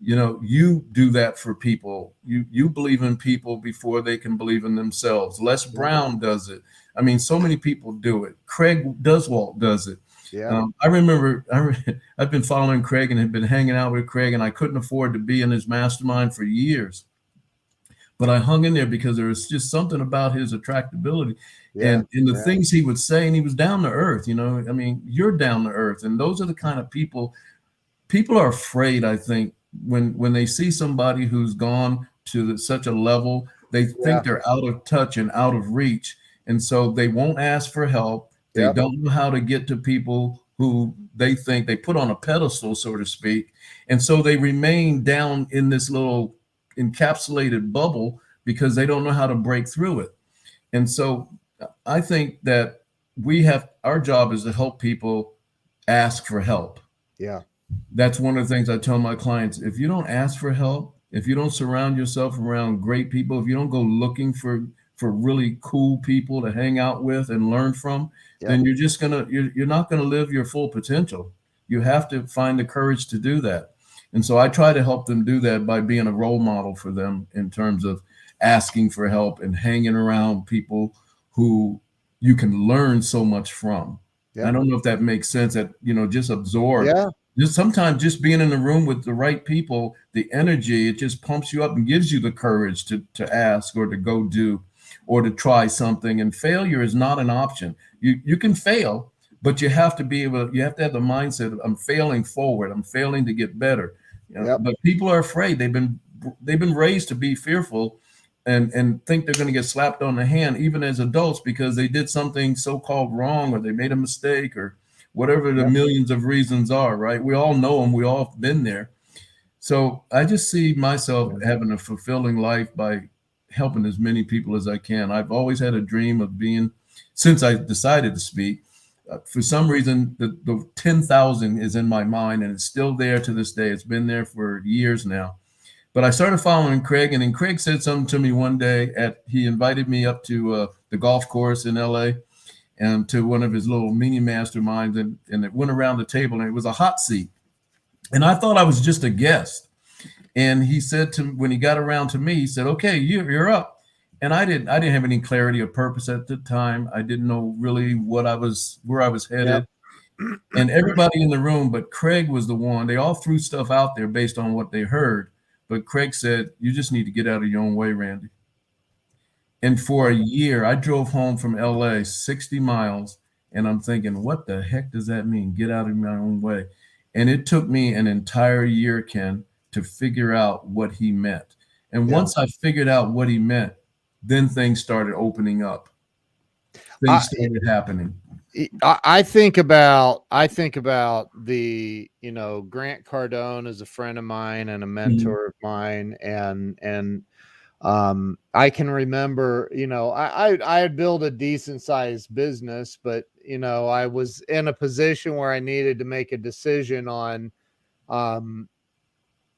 You know, you do that for people. You believe in people before they can believe in themselves. Les Brown does it. I mean, so many people do it. Craig Duswalt does it. Yeah. I remember I've been following Craig and have been hanging out with Craig, and I couldn't afford to be in his mastermind for years. But I hung in there because there was just something about his attractability and the things he would say, and he was down to earth. You know, I mean, you're down to earth, and those are the kind of people are afraid, I think, when they see somebody who's gone to such a level, they think they're out of touch and out of reach, and so they won't ask for help. They don't know how to get to people who they think they put on a pedestal, so to speak, and so they remain down in this little encapsulated bubble because they don't know how to break through it. And so I think that our job is to help people ask for help. Yeah. That's one of the things I tell my clients. If you don't ask for help, if you don't surround yourself around great people, if you don't go looking for really cool people to hang out with and learn from, then you're not gonna live your full potential. You have to find the courage to do that. And so I try to help them do that by being a role model for them in terms of asking for help and hanging around people who you can learn so much from. I don't know if that makes sense, that, you know, just absorb. Just sometimes just being in the room with the right people, the energy, it just pumps you up and gives you the courage to ask or to go do or to try something. And failure is not an option. You can fail, but you have to have the mindset of, I'm failing forward. I'm failing to get better. You know? But people are afraid. They've been raised to be fearful and think they're going to get slapped on the hand, even as adults, because they did something so-called wrong, or they made a mistake, or whatever the millions of reasons are, right? We all know them. We all have been there. So I just see myself having a fulfilling life by helping as many people as I can. I've always had a dream of since I decided to speak, for some reason, the 10,000 is in my mind, and it's still there to this day. It's been there for years now. But I started following Craig, and then Craig said something to me one day. He invited me up to the golf course in LA and to one of his little mini masterminds, and it went around the table, and it was a hot seat. And I thought I was just a guest. And he said when he got around to me, he said, "Okay, you're up." And I didn't have any clarity of purpose at the time. I didn't know really where I was headed. And everybody in the room, but Craig was the one. They all threw stuff out there based on what they heard. But Craig said, "You just need to get out of your own way, Randy." And for a year, I drove home from LA 60 miles, and I'm thinking, what the heck does that mean? Get out of my own way. And it took me an entire year, Ken, to figure out what he meant. And once I figured out what he meant, then things started opening up. Things started happening. I think about the, you know, Grant Cardone is a friend of mine and a mentor of mine. And I can remember, you know, I had built a decent sized business, but, you know, I was in a position where I needed to make a decision on,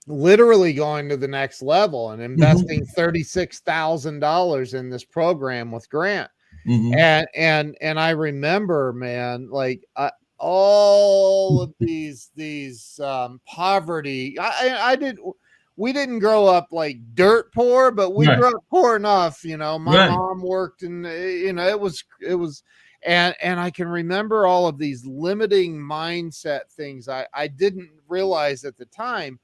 literally going to the next level and investing $36,000 in this program with Grant. And I remember, man, like all of these poverty. We didn't grow up like dirt poor, but we grew up poor enough. You know, my mom worked, and you know, it was, and I can remember all of these limiting mindset things I didn't realize at the time.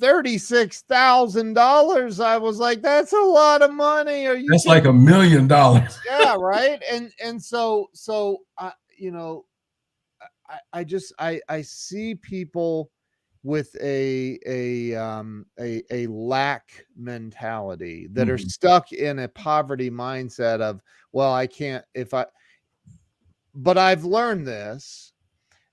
$36,000. I was like, that's a lot of money. Are you? That's like $1 million. Yeah, right. And so you know, I see people with a lack mentality that are stuck in a poverty mindset of, well, I can't but I've learned this,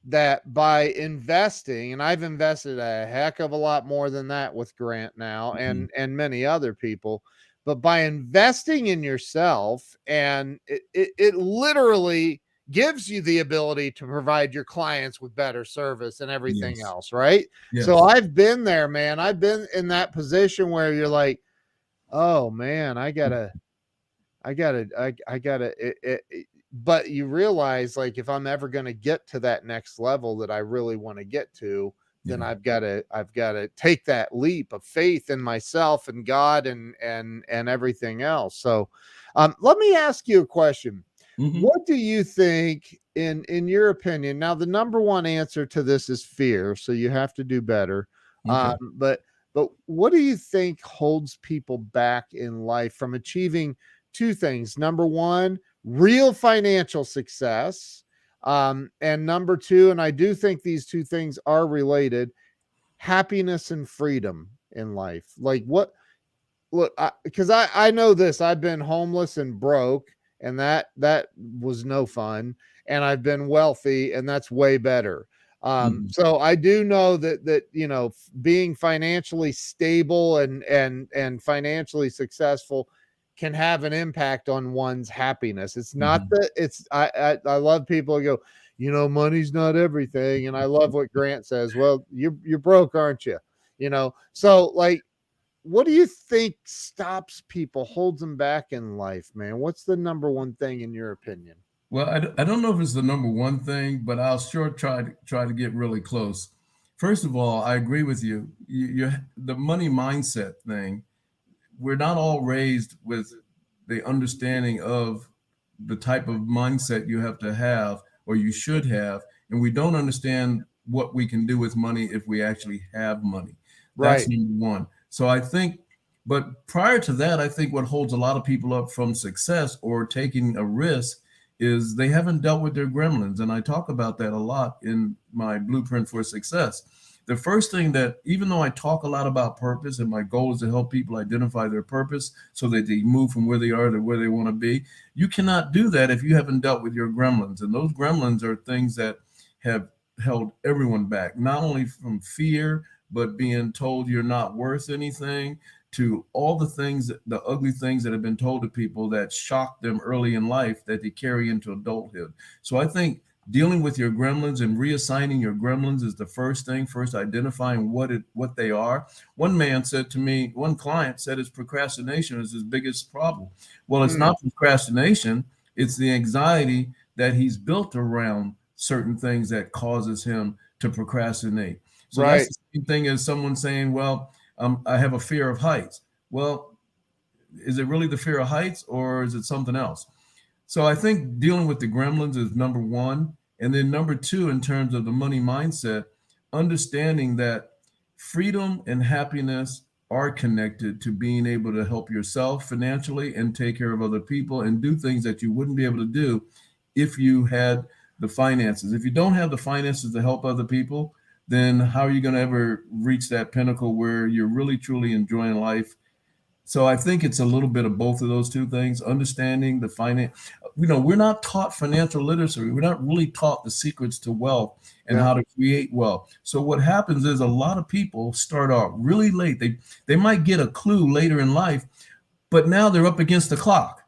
that by investing, and I've invested a heck of a lot more than that with Grant now and many other people, but by investing in yourself, and it literally gives you the ability to provide your clients with better service and everything else, right? So I've been there, man. I've been in that position where you're like, oh man, I gotta but you realize, like, if I'm ever going to get to that next level that I really want to get to, then I've got to take that leap of faith in myself and God and everything else. So, let me ask you a question. Mm-hmm. What do you think, in your opinion? Now, the number one answer to this is fear, so you have to do better. Okay. But what do you think holds people back in life from achieving two things? Number one, real financial success. And number two, and I do think these two things are related, happiness and freedom in life. Like, what, look, because I know this, I've been homeless and broke, and that was no fun. And I've been wealthy, and that's way better. Mm-hmm. So I do know that, being financially stable and financially successful can have an impact on one's happiness. It's not that it's, I love people who go, money's not everything. And I love what Grant says. Well, you're broke, aren't you? So, like, what do you think stops people, holds them back in life, man? What's the number one thing in your opinion? Well, I don't know if it's the number one thing, but I'll sure try to get really close. First of all, I agree with you. The money mindset thing. We're not all raised with the understanding of the type of mindset you have to have or you should have, and we don't understand what we can do with money if we actually have money. That's Right. number one. So I think, but prior to that, I think what holds a lot of people up from success or taking a risk is they haven't dealt with their gremlins. And I talk about that a lot in my blueprint for success. The first thing that, even though I talk a lot about purpose and my goal is to help people identify their purpose so that they move from where they are to where they want to be, you cannot do that if you haven't dealt with your gremlins. And those gremlins are things that have held everyone back, not only from fear, but being told you're not worth anything, to all the things, the ugly things that have been told to people that shocked them early in life that they carry into adulthood. So I think dealing with your gremlins and reassigning your gremlins is the first thing. First, identifying what they are. One man said to me, one client said his procrastination is his biggest problem. Well, it's not procrastination. It's the anxiety that he's built around certain things that causes him to procrastinate. So Right. that's the same thing as someone saying, well, I have a fear of heights. Well, is it really the fear of heights or is it something else? So I think dealing with the gremlins is number one. And then number two, in terms of the money mindset, understanding that freedom and happiness are connected to being able to help yourself financially and take care of other people and do things that you wouldn't be able to do if you had the finances. If you don't have the finances to help other people, then how are you going to ever reach that pinnacle where you're really, truly enjoying life? So I think it's a little bit of both of those two things, understanding the finance. We're not taught financial literacy. We're not really taught the secrets to wealth and how to create wealth. So what happens is a lot of people start out really late. They might get a clue later in life, but now they're up against the clock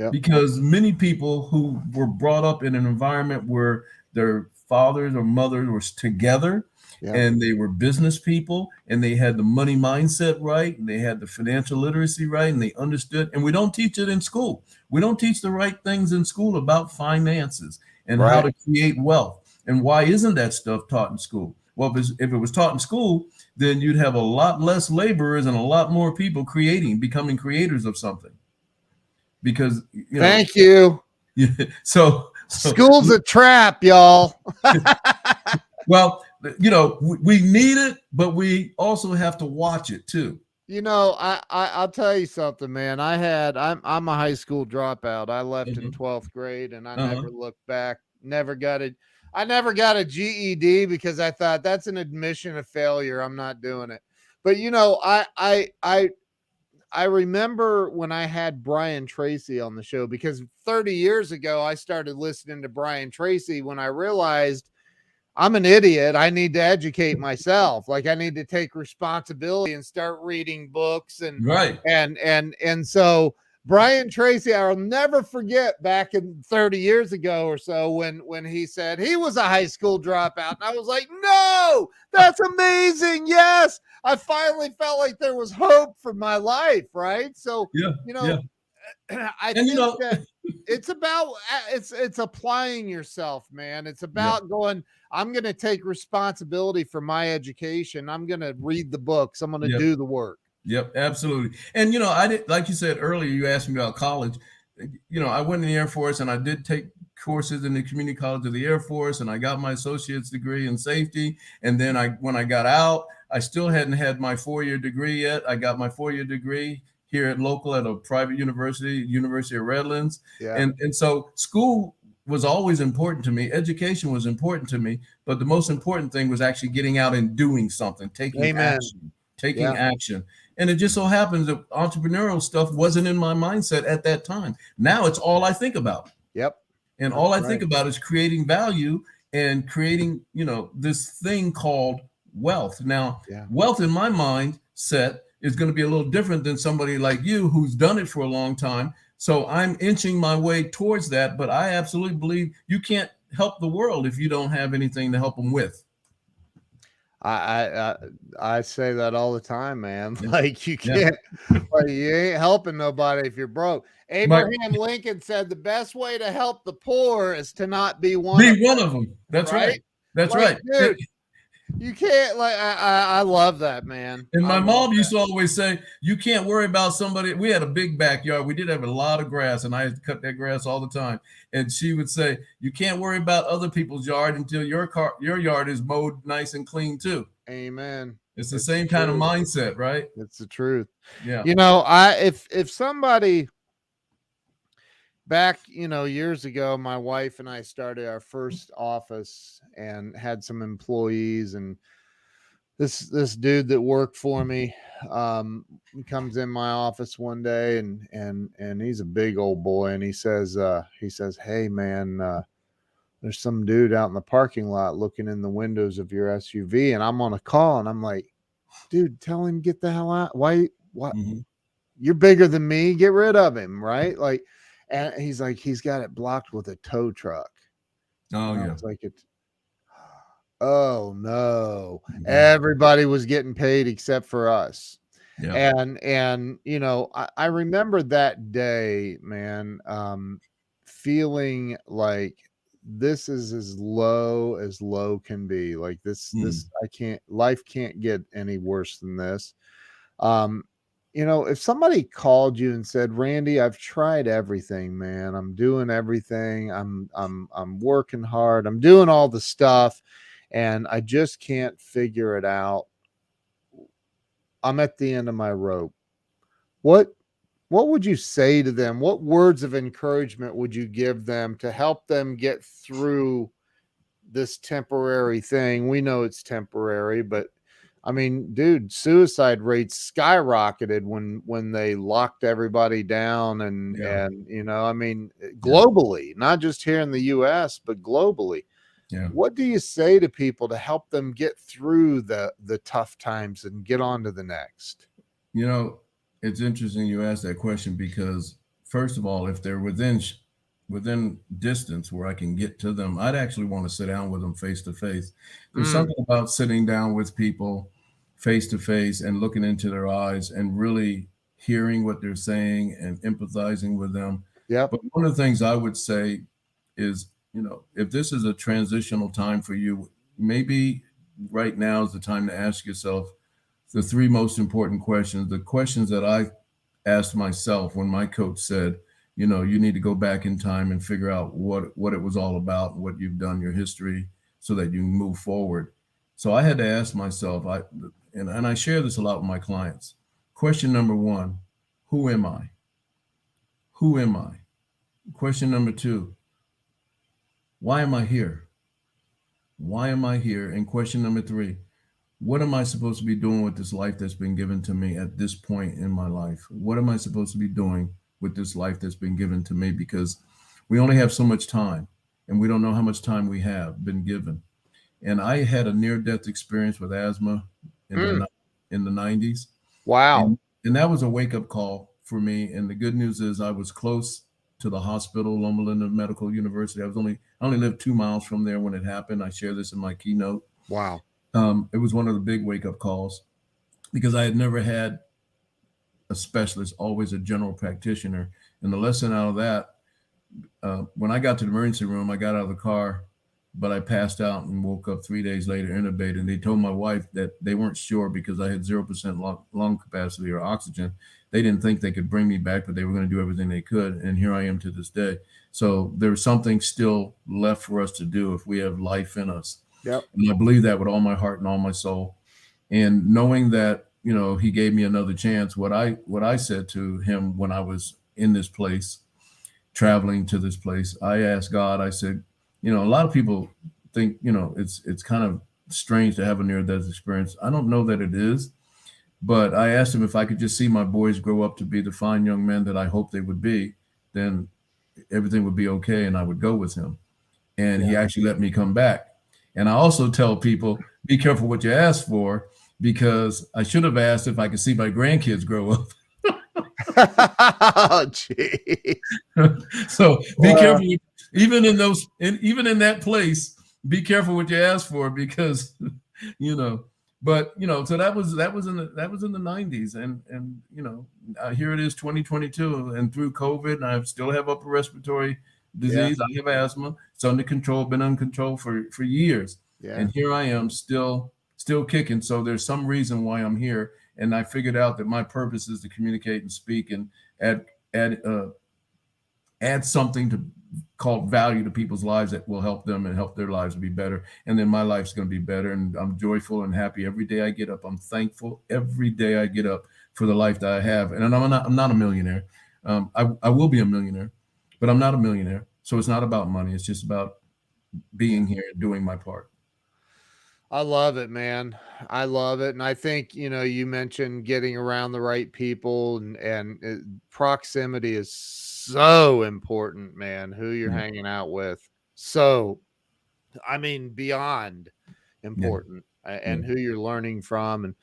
because many people who were brought up in an environment where their fathers or mothers were together, and they were business people and they had the money mindset right and they had the financial literacy right and they understood. And we don't teach it in school. We don't teach the right things in school about finances and how to create wealth. And why isn't that stuff taught in school? Well, if it was taught in school, then you'd have a lot less laborers and a lot more people becoming creators of something. Because, Thank you. So School's a trap, y'all. Well, we need it, but we also have to watch it too. I'll tell you something, man. I'm a high school dropout. I left in 12th grade and I never looked back. I never got a GED because I thought that's an admission of failure. I'm not doing it. But I remember when I had Brian Tracy on the show, because 30 years ago, I started listening to Brian Tracy when I realized I'm an idiot. I need to educate myself. Like, I need to take responsibility and start reading books and so Brian Tracy, I'll never forget back in 30 years ago or so when he said he was a high school dropout. And I was like, no, that's amazing. Yes. I finally felt like there was hope for my life. Right. So, I And think that it's about it's applying yourself, man. It's about going, I'm going to take responsibility for my education. I'm going to read the books. I'm going to do the work. Yep, absolutely. And I did, like you said earlier, you asked me about college. I went in the Air Force and I did take courses in the community college of the Air Force, and I got my associate's degree in safety. And then when I got out, I still hadn't had my 4-year degree yet. I got my 4-year degree here at a private university, University of Redlands. Yeah. And so school was always important to me. Education was important to me, but the most important thing was actually getting out and doing something, taking action. And it just so happens that entrepreneurial stuff wasn't in my mindset at that time. Now it's all I think about. Yep. And all I think about is creating value and creating, this thing called wealth. Now, wealth in my mindset is going to be a little different than somebody like you who's done it for a long time. So I'm inching my way towards that, but I absolutely believe you can't help the world if you don't have anything to help them with. I say that all the time, man. Like you can't, like you ain't helping nobody if you're broke. Abraham Lincoln said the best way to help the poor is to not be one of them. That's right. That's right. Dude, you can't, I love that, man. And my mom used to always say, you can't worry about somebody. We had a big backyard. We did have a lot of grass, and I had to cut that grass all the time. And she would say, you can't worry about other people's yard until your yard is mowed nice and clean too. Amen. It's the same kind of mindset, right? It's the truth. Yeah. If somebody back, years ago, my wife and I started our first office and had some employees, and this dude that worked for me comes in my office one day, and he's a big old boy, and he says, hey man, there's some dude out in the parking lot looking in the windows of your SUV, and I'm on a call, and I'm like, dude, tell him get the hell out. Why? Mm-hmm. You're bigger than me. Get rid of him, right? Like, and he's like, he's got it blocked with a tow truck. Oh, and yeah. It's like oh no. Mm-hmm. Everybody was getting paid except for us. Yeah. And I remember that day, man, feeling like this is as low can be. Like this, life can't get any worse than this. If somebody called you and said, Randy, I've tried everything, man. I'm doing everything. I'm working hard. I'm doing all the stuff, and I just can't figure it out. I'm at the end of my rope. What would you say to them? What words of encouragement would you give them to help them get through this temporary thing? We know it's temporary, but I mean, dude, suicide rates skyrocketed when they locked everybody down and globally, not just here in the US, but globally. Yeah. What do you say to people to help them get through the tough times and get on to the next? It's interesting you asked that question, because first of all, if they're within distance where I can get to them, I'd actually want to sit down with them face to face. There's something about sitting down with people face to face and looking into their eyes and really hearing what they're saying and empathizing with them. Yeah. But one of the things I would say is, if this is a transitional time for you, maybe right now is the time to ask yourself the 3 most important questions, the questions that I asked myself when my coach said, you need to go back in time and figure out what it was all about, what you've done, your history, so that you can move forward. So I had to ask myself, and I share this a lot with my clients. Question number 1, who am I? Who am I? Question number 2, why am I here? Why am I here? And question number 3, what am I supposed to be doing with this life that's been given to me at this point in my life? What am I supposed to be doing with this life that's been given to me? Because we only have so much time, and we don't know how much time we have been given. And I had a near-death experience with asthma in the 90s. Wow. And that was a wake-up call for me. And the good news is I was close to the hospital, Loma Linda Medical University. I only lived 2 miles from there when it happened. I share this in my keynote. Wow. It was one of the big wake-up calls, because I had never had a specialist, always a general practitioner. And the lesson out of that, when I got to the emergency room, I got out of the car, but I passed out and woke up 3 days later intubated. And they told my wife that they weren't sure because I had 0% lung capacity or oxygen. They didn't think they could bring me back, but they were going to do everything they could. And here I am to this day. So there's something still left for us to do if we have life in us. Yep. And I believe that with all my heart and all my soul. And knowing that, you know, he gave me another chance. What I said to him when I was in this place, traveling to this place, I asked God, I said, you know, a lot of people think, you know, it's kind of strange to have a near-death experience. I don't know that it is, but I asked him if I could just see my boys grow up to be the fine young men that I hoped they would be, then everything would be okay and I would go with him. And he actually let me come back. And I also tell people, be careful what you ask for, because I should have asked if I could see my grandkids grow up. Oh, geez. So be careful, even in that place, be careful what you ask for, because, you know, but, you know, so that was in the 90s. And, you know, here it is 2022, and through COVID, and I still have upper respiratory disease. I have asthma. It's under control, been under control for years. Yeah. And here I am still kicking. So there's some reason why I'm here. And I figured out that my purpose is to communicate and speak and add something called value to people's lives that will help them and help their lives be better. And then my life's going to be better. And I'm joyful and happy every day I get up. I'm thankful every day I get up for the life that I have. And I'm not a millionaire. I will be a millionaire, but I'm not a millionaire. So it's not about money. It's just about being here and doing my part. I love it, man. I love it. And I think, you know, you mentioned getting around the right people, and proximity is so important, man, who you're hanging out with. So, I mean, beyond important, and who you're learning from. And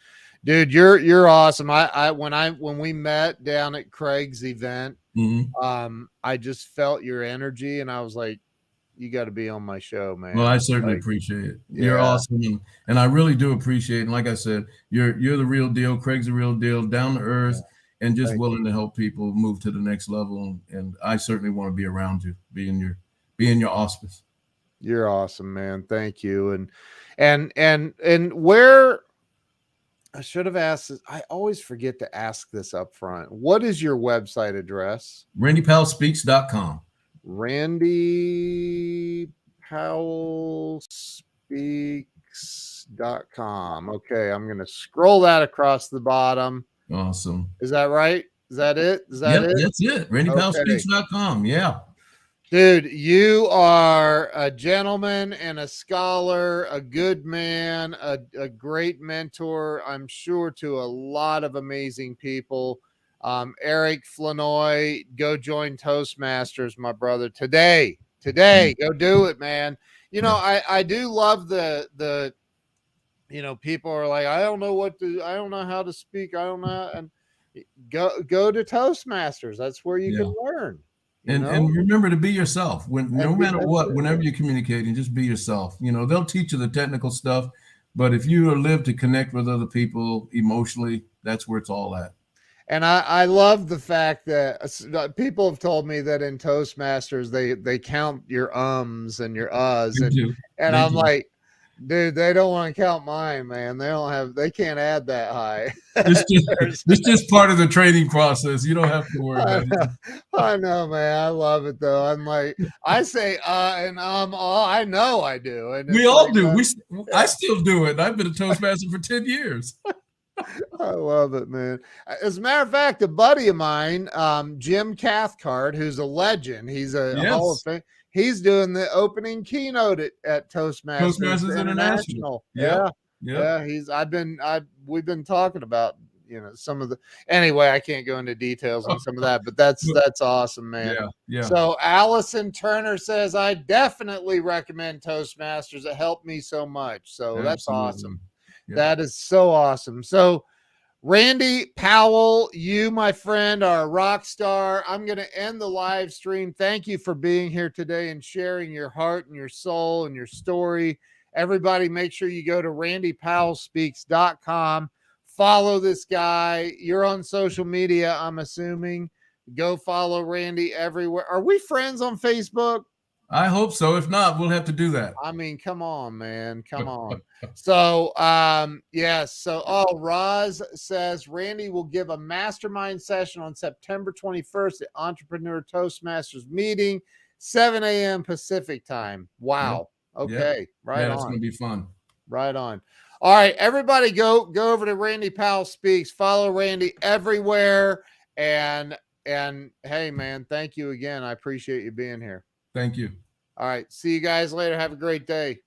dude, you're awesome. When we met down at Craig's event, I just felt your energy, and I was like, you got to be on my show, man. Well, I certainly appreciate it. You're awesome. And I really do appreciate it. And like I said, you're the real deal. Craig's the real deal, down to earth, and just willing to help people move to the next level. And I certainly want to be around you, be in your auspice. You're awesome, man. Thank you. And where, I should have asked this. I always forget to ask this up front. What is your website address? RandyPowellSpeaks.com. RandyPowellSpeaks.com. Okay, I'm going to scroll that across the bottom. Awesome. Is that right? Is that it? Is that it? That's it. RandyPowellSpeaks.com. Yeah. Dude, you are a gentleman and a scholar, a good man, a great mentor, I'm sure, to a lot of amazing people. Eric Flanoy, go join Toastmasters, my brother. Today, go do it, man. You know, I do love the, you know, people are like, I don't know how to speak. I don't know. And go to Toastmasters. That's where you can learn. And remember to be yourself. No matter what, whenever you're communicating, just be yourself. You know, they'll teach you the technical stuff, but if you live to connect with other people emotionally, that's where it's all at. And I love the fact that people have told me that in Toastmasters, they count your ums and your uhs. And I'm like, dude, they don't want to count mine, man. They can't add that high. It's just part of the training process. You don't have to worry about it. I know, man. I love it though. I'm like, I say and I know I do. And we all do. I still do it. I've been a Toastmaster for 10 years. I love it, man. As a matter of fact, a buddy of mine, Jim Cathcart, who's a legend, he's a Hall of Fame. He's doing the opening keynote at Toastmasters International. Yeah. We've been talking about, you know, some of the, anyway, I can't go into details on some of that, but that's awesome, man. Yeah. So Allison Turner says, I definitely recommend Toastmasters. It helped me so much. So that's awesome. Yeah. That is so awesome. So Randy Powell, you, my friend, are a rock star. I'm going to end the live stream. Thank you for being here today and sharing your heart and your soul and your story. Everybody, make sure you go to RandyPowellSpeaks.com. Follow this guy. You're on social media, I'm assuming. Go follow Randy everywhere. Are we friends on Facebook? I hope so. If not, we'll have to do that. I mean, come on, man. Come on. So, yes. So, Roz says Randy will give a mastermind session on September 21st at Entrepreneur Toastmasters meeting, 7 a.m. Pacific time. Wow. Yep. Okay. Yep. Right on. It's going to be fun. Right on. All right, everybody go over to Randy Powell Speaks. Follow Randy everywhere. And hey, man, thank you again. I appreciate you being here. Thank you. All right. See you guys later. Have a great day.